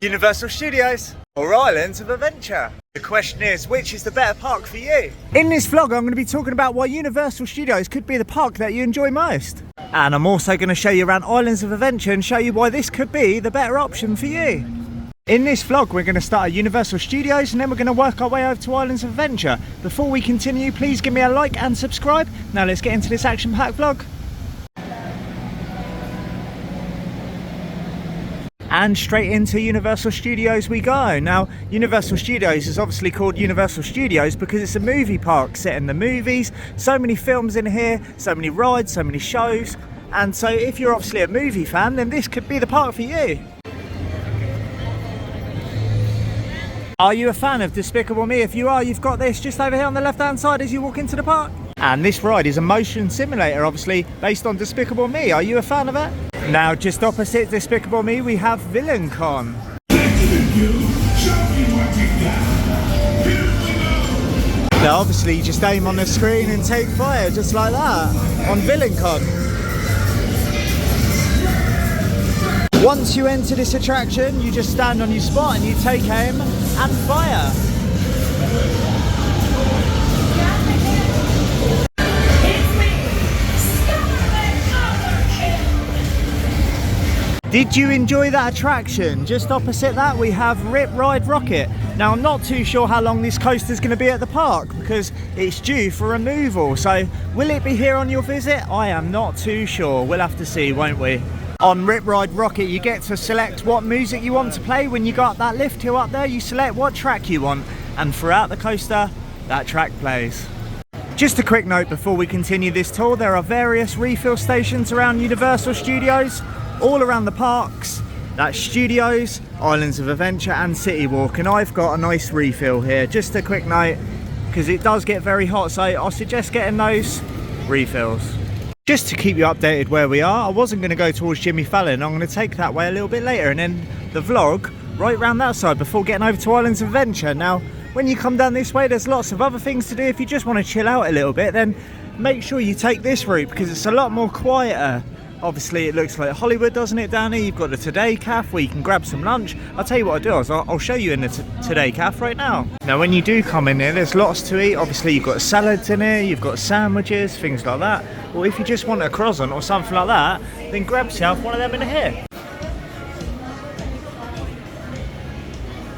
Universal Studios or Islands of Adventure? The question is, which is the better park for you? In this vlog, I'm going to be talking about why Universal Studios could be the park that you enjoy most. And I'm also going to show you around Islands of Adventure and show you why this could be the better option for you. In this vlog, we're going to start at Universal Studios and then we're going to work our way over to Islands of Adventure. Before we continue, please give me a like and subscribe. Now let's get into this action-packed vlog. And straight into Universal Studios we go. Now, Universal Studios is obviously called Universal Studios because it's a movie park set in the movies. So many films in here, so many rides, so many shows. And so if you're obviously a movie fan, then this could be the park for you. Are you a fan of Despicable Me? If you are, you've got this just over here on the left-hand side as you walk into the park. And this ride is a motion simulator, obviously, based on Despicable Me. Are you a fan of it? Now, just opposite Despicable Me, we have VelociCoaster. Now, obviously, you just aim on the screen and take fire, just like that, on VelociCoaster. Once you enter this attraction, you just stand on your spot and you take aim and fire. Did you enjoy that attraction? Just opposite that we have Rip Ride Rocket. Now I'm not too sure how long this coaster is going to be at the park because it's due for removal. So will it be here on your visit? I am not too sure. We'll have to see, won't we? On Rip Ride Rocket you get to select what music you want to play. When you got that lift hill up there, you select what track you want, and throughout the coaster that track plays. Just a quick note before we continue this tour, there are various refill stations around Universal Studios, all around the parks. That's Studios, Islands of Adventure and City Walk, and I've got a nice refill here. Just a quick note, because it does get very hot, so I suggest getting those refills. Just to keep you updated where we are, I wasn't going to go towards Jimmy Fallon. I'm going to take that way a little bit later and then the vlog right round that side before getting over to Islands of Adventure. Now, when you come down this way, there's lots of other things to do. If you just want to chill out a little bit, then make sure you take this route because it's a lot more quieter. Obviously, it looks like Hollywood, doesn't it, down here? You've got the Today Cafe where you can grab some lunch. I'll tell you what I'll do, I'll show you in the Today Cafe right now. Now, when you do come in here, there's lots to eat. Obviously, you've got salads in here, you've got sandwiches, things like that. Or if you just want a croissant or something like that, then grab yourself one of them in here.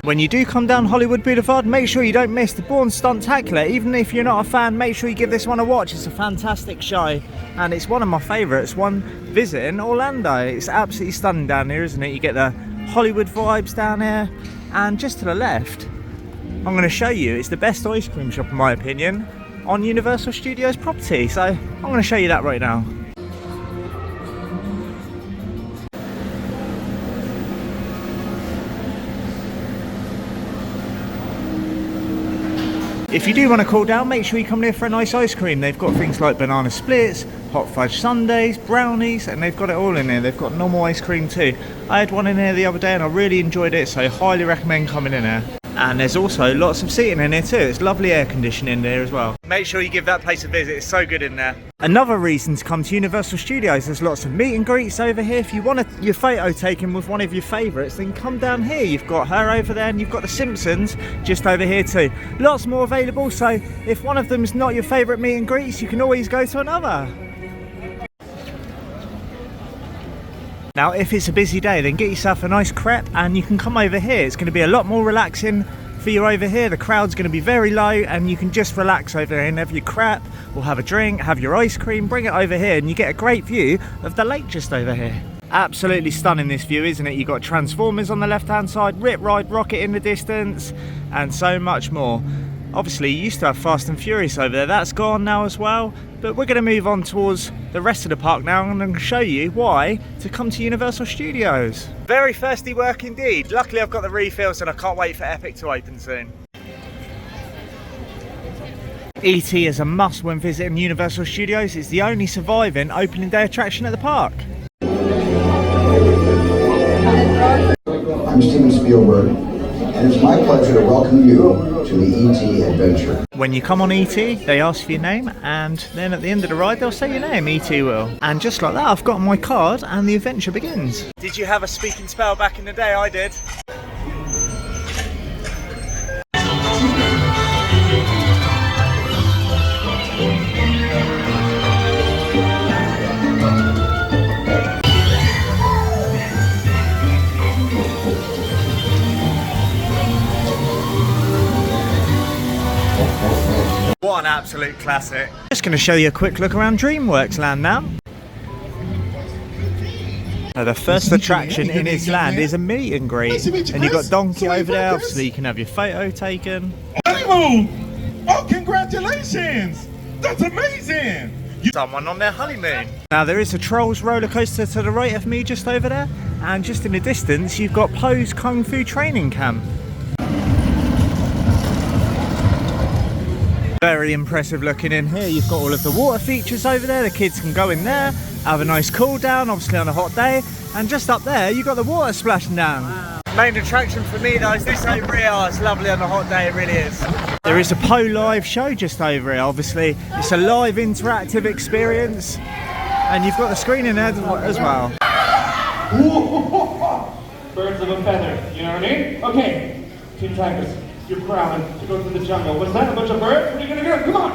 When you do come down Hollywood Boulevard, make sure you don't miss the Born Stuntacular. Even if you're not a fan, make sure you give this one a watch. It's a fantastic show and it's one of my favourites. One visit in Orlando. It's absolutely stunning down here, isn't it? You get the Hollywood vibes down here. And just to the left, I'm going to show you, it's the best ice cream shop in my opinion on Universal Studios property. So I'm going to show you that right now. If you do want to cool down, make sure you come here for a nice ice cream. They've got things like banana splits, hot fudge sundaes, brownies, and they've got it all in here. They've got normal ice cream too. I had one in here the other day and I really enjoyed it, so highly recommend coming in here. And there's also lots of seating in here too. It's lovely air conditioning in there as well. Make sure you give that place a visit, it's so good in there. Another reason to come to Universal Studios, there's lots of meet and greets over here. If you want your photo taken with one of your favourites, then come down here. You've got her over there and you've got the Simpsons just over here too. Lots more available, so if one of them is not your favourite meet and greets, you can always go to another. Now, if it's a busy day, then get yourself a nice crepe and you can come over here. It's going to be a lot more relaxing for you over here. The crowd's going to be very low and you can just relax over here and have your crepe or have a drink, have your ice cream, bring it over here and you get a great view of the lake just over here. Absolutely stunning this view, isn't it? You've got Transformers on the left hand side, Rip Ride Rocket in the distance and so much more. Obviously, you used to have Fast and Furious over there. That's gone now as well. But we're going to move on towards the rest of the park now and I'm going to show you why to come to Universal Studios. Very thirsty work indeed. Luckily, I've got the refills and I can't wait for Epic to open soon. E.T. is a must when visiting Universal Studios. It's the only surviving opening day attraction at the park. I'm Steven Spielberg, and it's my pleasure to welcome you to the E.T. adventure. When you come on E.T., they ask for your name, and then at the end of the ride, they'll say your name, E.T. will. And just like that, I've got my card, and the adventure begins. Did you have a speaking spell back in the day? I did. What an absolute classic. Just going to show you a quick look around DreamWorks Land now. The first attraction in its land is a meet and greet, and you've got Donkey over there, obviously you can have your photo taken. Honeymoon! Oh, congratulations! That's amazing! Someone on their honeymoon. Now there is a Trolls roller coaster to the right of me just over there, and just in the distance you've got Poe's Kung Fu training camp. Very impressive looking in here. You've got all of the water features over there. The kids can go in there, have a nice cool down, obviously on a hot day. And just up there, you've got the water splashing down. Wow. Main attraction for me though is this over here. Oh, it's lovely on a hot day, it really is. There is a Poe live show just over here. Obviously, it's a live interactive experience. And you've got the screen in there as well. Birds of a feather, you know what I mean? Okay, Team Tigers. You're crowded to go through the jungle. Was that a bunch of birds? What are you gonna do? Come on!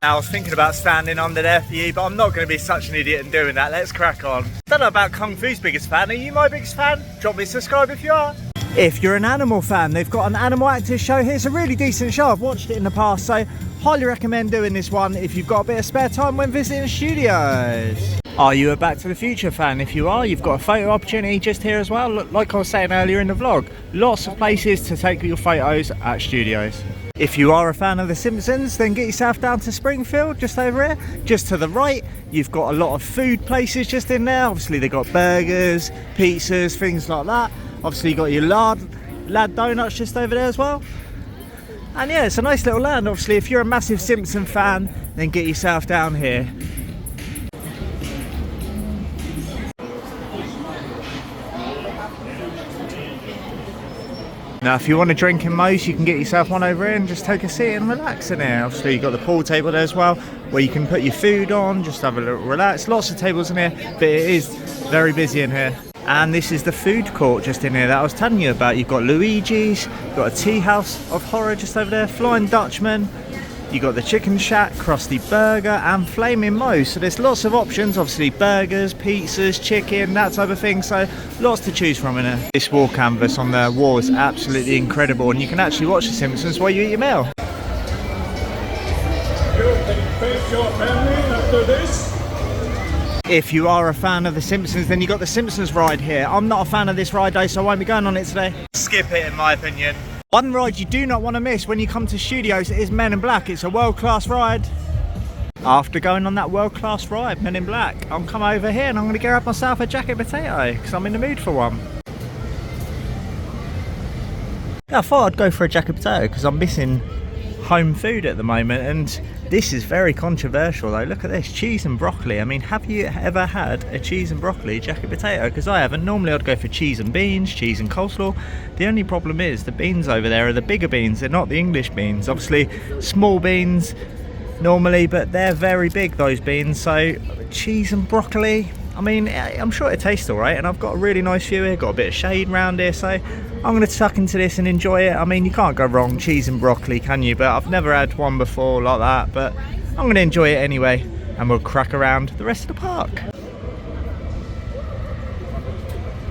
I was thinking about standing under there for you, but I'm not going to be such an idiot and doing that. Let's crack on. Don't know about Kung Fu's biggest fan. Are you my biggest fan? Drop me a subscribe if you are. If you're an animal fan, they've got an animal actors show here. It's a really decent show. I've watched it in the past, so highly recommend doing this one if you've got a bit of spare time when visiting studios. Are you a Back to the Future fan? If you are, you've got a photo opportunity just here as well. Like I was saying earlier in the vlog, lots of places to take your photos at studios. If you are a fan of The Simpsons, then get yourself down to Springfield, just over here. Just to the right, you've got a lot of food places just in there. Obviously, they've got burgers, pizzas, things like that. Obviously, you've got your lad donuts just over there as well. And yeah, it's a nice little land. Obviously, if you're a massive Simpson fan, then get yourself down here. Now if you want a drink in Moe's, you can get yourself one over here and just take a seat and relax in here. Obviously you've got the pool table there as well, where you can put your food on, just have a little relax. Lots of tables in here, but it is very busy in here. And this is the food court just in here that I was telling you about. You've got Luigi's, you've got a tea house of horror just over there, Flying Dutchman. You've got the Chicken Shack, Krusty Burger and Flaming Moe's. So there's lots of options, obviously burgers, pizzas, chicken, that type of thing. So lots to choose from in here. This wall canvas on the wall is absolutely incredible, and you can actually watch The Simpsons while you eat your meal. You can face your family after this? If you are a fan of The Simpsons, then you've got the Simpsons ride here. I'm not a fan of this ride though, so I won't be going on it today. Skip it in my opinion. One ride you do not want to miss when you come to studios is Men in Black. It's a world-class ride. After going on that world-class ride, Men in Black, I'm come over here and I'm going to grab myself a jacket potato because I'm in the mood for one. Yeah, I thought I'd go for a jacket potato because I'm missing home food at the moment, and this is very controversial though. Look at this, cheese and broccoli. I mean, have you ever had a cheese and broccoli jacket potato? Because I haven't. Normally I'd go for cheese and beans, cheese and coleslaw. The only problem is the beans over there are the bigger beans, they're not the English beans. Obviously small beans normally, but they're very big, those beans. So cheese and broccoli, I mean, I'm sure it tastes alright, and I've got a really nice view here, got a bit of shade around here, so I'm going to tuck into this and enjoy it. I mean, you can't go wrong, cheese and broccoli, can you? But I've never had one before like that, but I'm going to enjoy it anyway, and we'll crack around the rest of the park.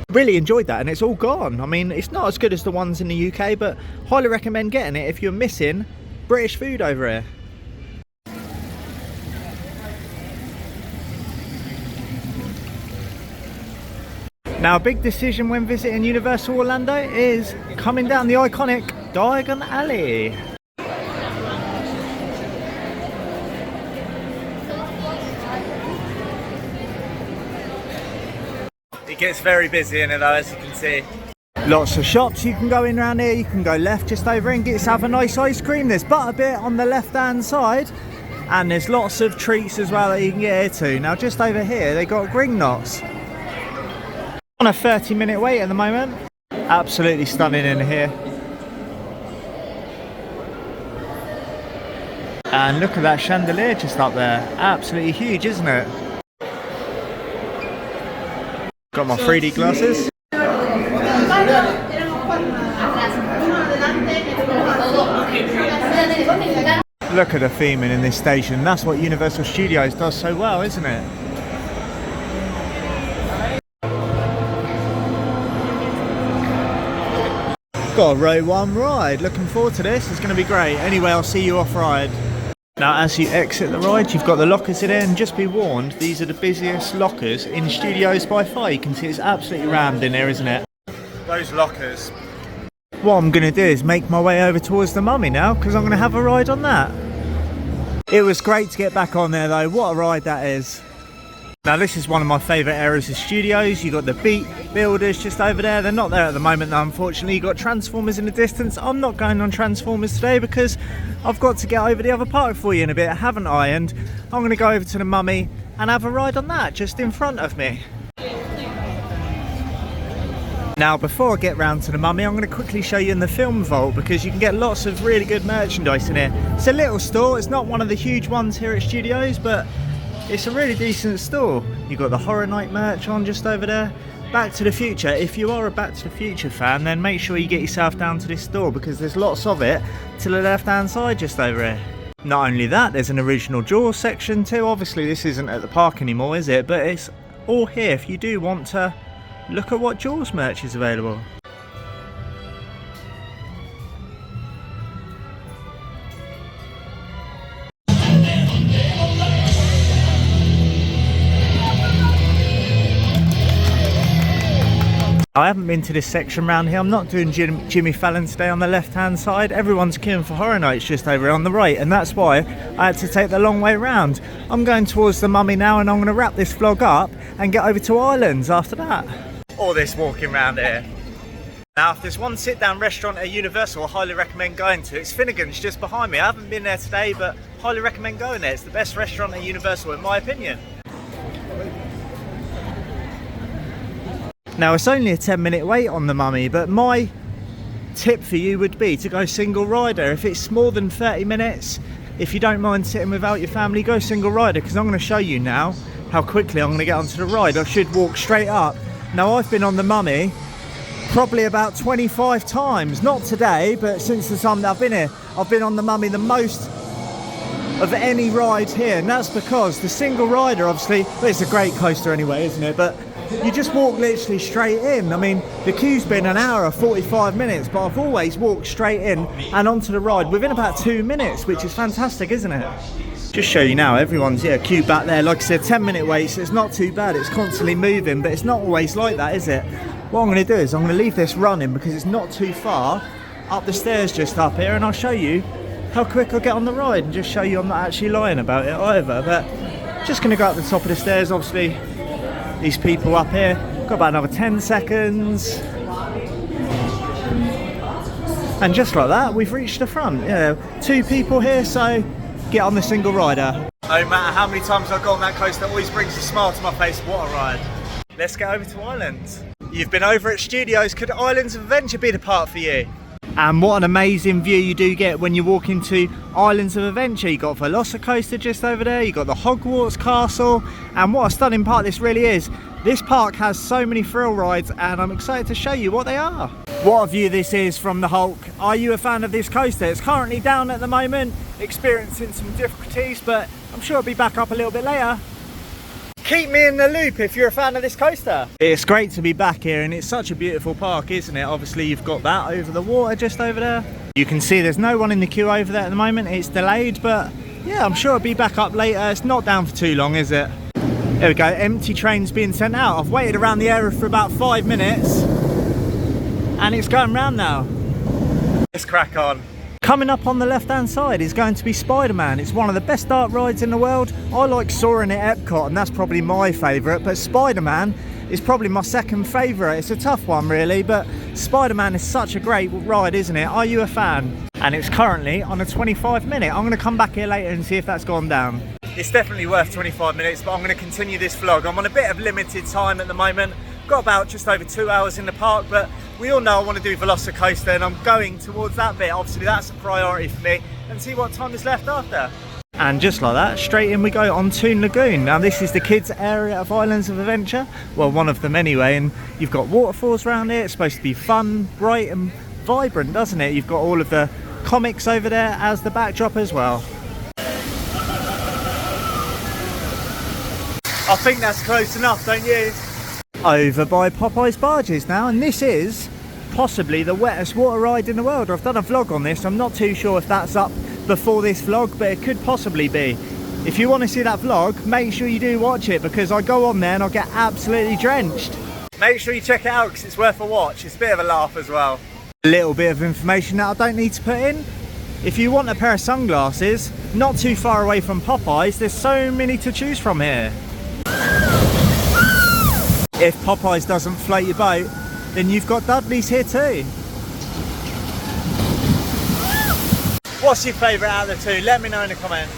Really enjoyed that, and it's all gone. I mean, it's not as good as the ones in the UK, but highly recommend getting it if you're missing British food over here. Now, a big decision when visiting Universal Orlando is coming down the iconic Diagon Alley. It gets very busy in it though, as you can see. Lots of shops you can go in around here. You can go left just over and get yourself a nice ice cream. There's Butterbit on the left hand side, and there's lots of treats as well that you can get here too. Now just over here they got Gringotts. On a 30-minute wait at the moment. Absolutely stunning in here. And look at that chandelier just up there. Absolutely huge, isn't it? Got my 3D glasses. Look at the theming in this station. That's what Universal Studios does so well, isn't it? Got a row 1 ride. Looking forward to this. It's going to be great. Anyway, I'll see you off ride. Now, as you exit the ride, you've got the lockers in there, and just be warned, these are the busiest lockers in studios by far. You can see it's absolutely rammed in there, isn't it? Those lockers. What I'm going to do is make my way over towards the Mummy now, because I'm going to have a ride on that. It was great to get back on there though. What a ride that is. Now, this is one of my favourite areas of studios. You've got the Beat builders just over there. They're not there at the moment though, unfortunately. You've got Transformers in the distance. I'm not going on Transformers today because I've got to get over the other park for you in a bit, haven't I? And I'm going to go over to the Mummy and have a ride on that just in front of me. Now, before I get round to the Mummy, I'm going to quickly show you in the film vault because you can get lots of really good merchandise in here. It's a little store. It's not one of the huge ones here at studios, but it's a really decent store. You've got the Horror Night merch on just over there. Back to the Future. If you are a Back to the Future fan, then make sure you get yourself down to this store because there's lots of it to the left hand side just over here. Not only that, there's an original Jaws section too. Obviously this isn't at the park anymore, is it? But it's all here if you do want to look at what Jaws merch is available. I haven't been to this section around here. I'm not doing Jimmy Fallon today on the left hand side. Everyone's queuing for Horror Nights just over on the right, and that's why I had to take the long way round. I'm going towards the Mummy now, and I'm going to wrap this vlog up and get over to Islands after that. All this walking around here. Now, if there's one sit down restaurant at Universal I highly recommend going to, it's Finnegan's just behind me. I haven't been there today, but highly recommend going there. It's the best restaurant at Universal in my opinion. Now, it's only a 10-minute wait on the Mummy, but my tip for you would be to go single rider. If it's more than 30 minutes, if you don't mind sitting without your family, go single rider, because I'm going to show you now how quickly I'm going to get onto the ride. I should walk straight up. Now, I've been on the Mummy probably about 25 times. Not today, but since the time that I've been here, I've been on the Mummy the most of any ride here, and that's because the single rider, obviously, well, it's a great coaster anyway, isn't it? But you just walk literally straight in. I mean, the queue's been an hour, 45 minutes, but I've always walked straight in and onto the ride within about 2 minutes, which is fantastic, isn't it? Just show you now, everyone's queued back there. Like I said, 10-minute wait, so it's not too bad. It's constantly moving, but it's not always like that, is it? What I'm going to do is I'm going to leave this running because it's not too far up the stairs just up here, and I'll show you how quick I'll get on the ride and just show you I'm not actually lying about it either. But just going to go up the top of the stairs, obviously. These people up here, got about another 10 seconds. And just like that, we've reached the front. Yeah, 2 people here, so get on the single rider. No matter how many times I've got on that coaster, it always brings a smile to my face. What a ride. Let's get over to Islands. You've been over at Studios. Could Islands of Adventure be the park for you? And what an amazing view you do get when you walk into Islands of Adventure. You've got VelociCoaster just over there, you've got the Hogwarts Castle, and what a stunning park this really is. This park has so many thrill rides, and I'm excited to show you what they are. What a view this is from the Hulk. Are you a fan of this coaster? It's currently down at the moment, experiencing some difficulties, but I'm sure it'll be back up a little bit later. Keep me in the loop if you're a fan of this coaster. It's great to be back here, and it's such a beautiful park, isn't it? Obviously you've got that over the water just over there. You can see there's no one in the queue over there at the moment. It's delayed, but yeah, I'm sure it'll be back up later. It's not down for too long, is it? There we go, empty trains being sent out. I've waited around the area for about 5 minutes and it's going round now. Let's crack on. Coming up on the left hand side is going to be Spider-Man. It's one of the best dark rides in the world. I like soaring at Epcot, and that's probably my favourite, but Spider-Man is probably my second favourite. It's a tough one really, but Spider-Man is such a great ride, isn't it? Are you a fan? And it's currently on a 25-minute. I'm going to come back here later and see if that's gone down. It's definitely worth 25 minutes, but I'm going to continue this vlog. I'm on a bit of limited time at the moment. Got about just over 2 hours in the park, but we all know I want to do VelociCoaster, and I'm going towards that bit. Obviously that's a priority for me, and see what time is left after. And just like that, straight in we go on Toon Lagoon. Now this is the kids area of Islands of Adventure, well, one of them anyway, and you've got waterfalls around here. It's supposed to be fun, bright and vibrant, doesn't it? You've got all of the comics over there as the backdrop as well. I think that's close enough, don't you? Over by Popeye's Barges now, and this is possibly the wettest water ride in the world. I've done a vlog on this. I'm not too sure if that's up before this vlog, but it could possibly be. If you want to see that vlog, make sure you do watch it, because I go on there and I'll get absolutely drenched. Make sure you check it out because it's worth a watch. It's a bit of a laugh as well. A little bit of information that I don't need to put in. If you want a pair of sunglasses, not too far away from Popeyes, there's so many to choose from here. If Popeyes doesn't float your boat, then you've got Dudley's here too. What's your favourite out of the two? Let me know in the comments.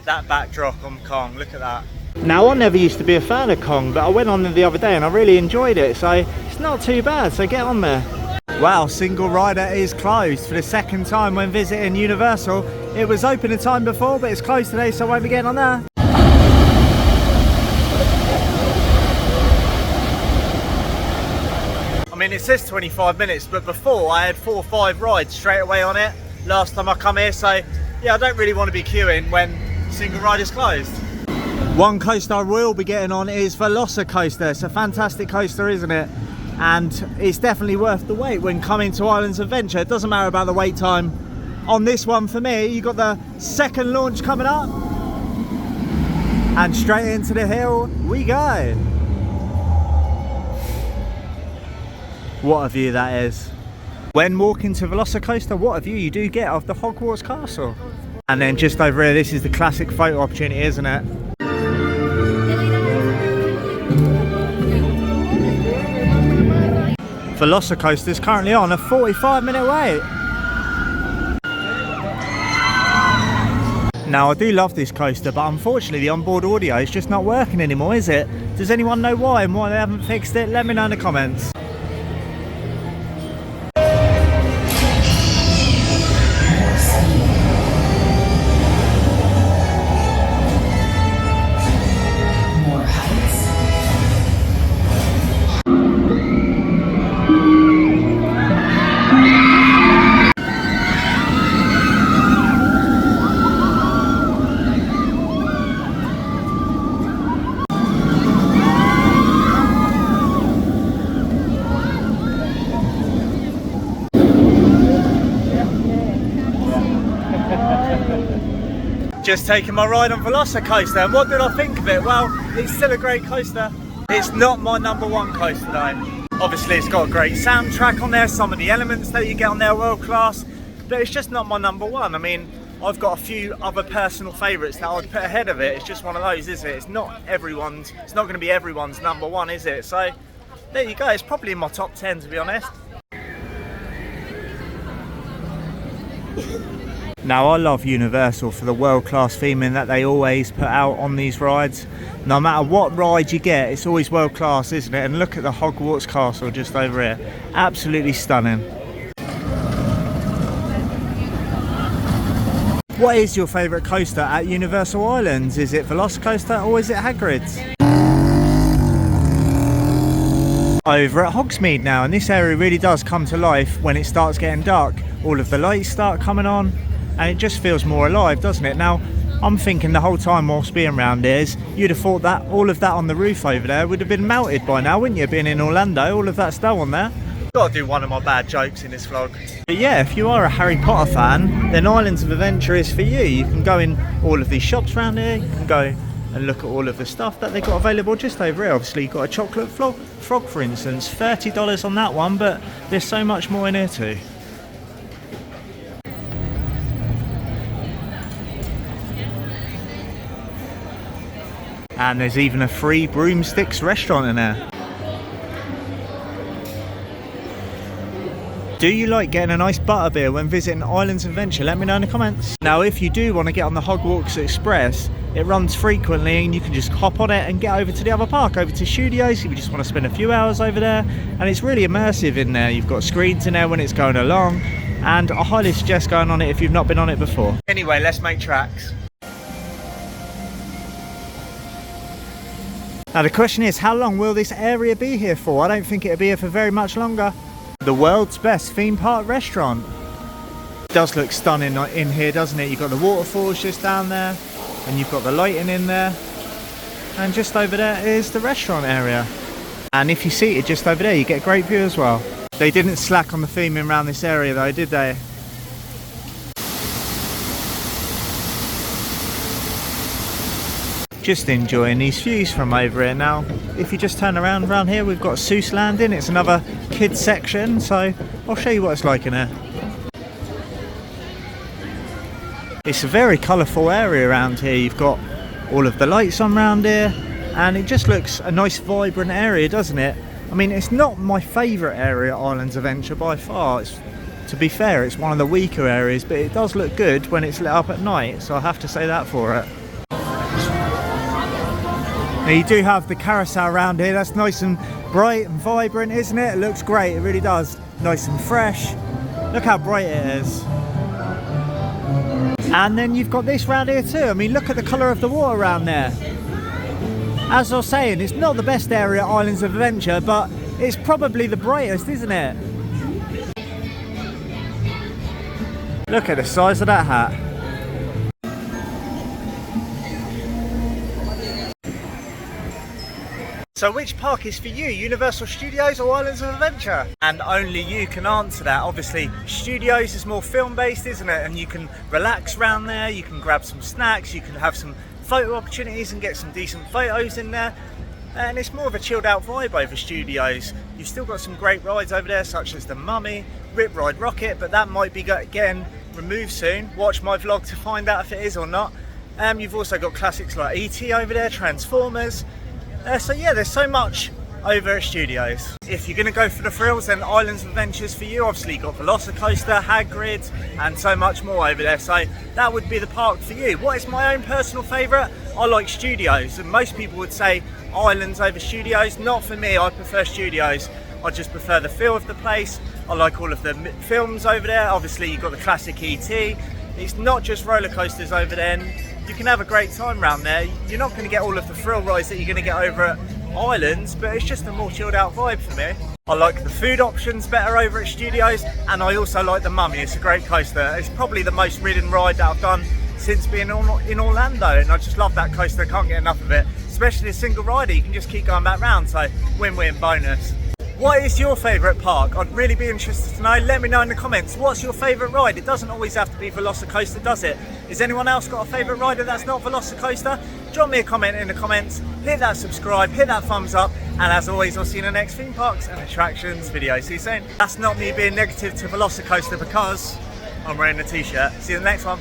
That backdrop on Kong, look at that. Now, I never used to be a fan of Kong, but I went on there the other day and I really enjoyed it, so it's not too bad, so get on there. Wow, single rider is closed for the second time when visiting Universal. It was open the time before, but it's closed today, so I won't be getting on there. I mean, it says 25 minutes, but before I had 4 or 5 rides straight away on it last time I come here, so yeah, I don't really want to be queuing when single ride is closed. One coaster I will be getting on is VelociCoaster. It's a fantastic coaster, isn't it? And it's definitely worth the wait when coming to Islands Adventure. It doesn't matter about the wait time on this one for me. You got the second launch coming up, and straight into the hill we go. What a view that is. When walking to VelociCoaster, what a view you do get of the Hogwarts castle. And then just over here, this is the classic photo opportunity, isn't it? VelociCoaster is currently on a 45-minute wait. Now, I do love this coaster, but unfortunately the onboard audio is just not working anymore, is it? Does anyone know why and why they haven't fixed it? Let me know in the comments. Just taking my ride on VelociCoaster, and what did I think of it? Well, it's still a great coaster. It's not my #1 coaster though. Obviously it's got a great soundtrack on there, some of the elements that you get on there are world class, but it's just not my #1. I mean, I've got a few other personal favourites that I'd put ahead of it. It's just one of those, isn't it? It's not going to be everyone's #1, is it? So there you go, it's probably in my top 10 to be honest. Now, I love Universal for the world-class theming that they always put out on these rides. No matter what ride you get, it's always world-class, isn't it? And look at the Hogwarts castle just over here. Absolutely stunning. What is your favourite coaster at Universal Islands? Is it VelociCoaster or is it Hagrid's? Over at Hogsmeade now, and this area really does come to life when it starts getting dark. All of the lights start coming on, and it just feels more alive, doesn't it? Now, I'm thinking the whole time whilst being around here, you'd have thought that all of that on the roof over there would have been melted by now, wouldn't you? Being in Orlando, all of that stuff on there. Gotta do one of my bad jokes in this vlog. But yeah, if you are a Harry Potter fan, then Islands of Adventure is for you. You can go in all of these shops around here, you can go and look at all of the stuff that they've got available just over here. Obviously, you've got a chocolate frog for instance, $30 on that one, but there's so much more in here too. And there's even a free broomsticks restaurant in there. Do you like getting a nice butterbeer when visiting Islands Adventure? Let me know in the comments. Now, if you do want to get on the Hogwarts Express, it runs frequently and you can just hop on it and get over to the other park, over to Studios if you just want to spend a few hours over there. And it's really immersive in there. You've got screens in there when it's going along, and I highly suggest going on it if you've not been on it before. Anyway, let's make tracks. Now the question is, how long will this area be here for? I don't think it'll be here for very much longer. The world's best theme park restaurant. It does look stunning in here, doesn't it? You've got the waterfalls just down there. and you've got the lighting in there, and just over there is the restaurant area. And if you're seated just over there, you get a great view as well. They didn't slack on the theming around this area though, did they? Just enjoying these views from over here now. If you just turn around here, we've got Seuss Landing. It's another kids section, so I'll show you what it's like in here. It's a very colourful area around here. You've got all of the lights on around here, and it just looks a nice vibrant area, doesn't it? I mean, it's not my favourite area, Islands Adventure, by far. To be fair, it's one of the weaker areas, but it does look good when it's lit up at night, so I have to say that for it. Now you do have the carousel around here. That's nice and bright and vibrant, isn't it? It looks great, it really does. Nice and fresh. Look how bright it is. And then you've got this round here too. I mean, look at the colour of the water around there. As I was saying, it's not the best area at Islands of Adventure, but it's probably the brightest, isn't it? Look at the size of that hat. So which park is for you, Universal Studios or Islands of Adventure? And only you can answer that. Obviously, Studios is more film based, isn't it? And you can relax around there, you can grab some snacks, you can have some photo opportunities and get some decent photos in there. And it's more of a chilled out vibe over Studios. You've still got some great rides over there, such as the Mummy, Rip Ride Rocket, but that might be getting removed soon. Watch my vlog to find out if it is or not. You've also got classics like E.T. over there, Transformers. So yeah, there's so much over at Studios. If you're going to go for the thrills, then Islands of Adventures for you. Obviously you've got VelociCoaster, Hagrid, and so much more over there. So that would be the park for you. What is my own personal favourite? I like Studios, and most people would say Islands over Studios. Not for me, I prefer Studios. I just prefer the feel of the place. I like all of the films over there. Obviously you've got the classic E.T. It's not just roller coasters over there. You can have a great time around there. You're not going to get all of the thrill rides that you're going to get over at Islands, but it's just a more chilled out vibe for me. I like the food options better over at Studios, and I also like the Mummy. It's a great coaster. It's probably the most ridden ride that I've done since being in Orlando, and I just love that coaster. I can't get enough of it, especially a single rider. You can just keep going back round, so win-win bonus. What is your favourite park? I'd really be interested to know. Let me know in the comments. What's your favourite ride? It doesn't always have to be VelociCoaster, does it? Has anyone else got a favourite rider that's not VelociCoaster? Drop me a comment in the comments, hit that subscribe, hit that thumbs up, and as always, I'll see you in the next theme parks and attractions video. See you soon. That's not me being negative to VelociCoaster because I'm wearing a t-shirt. See you in the next one.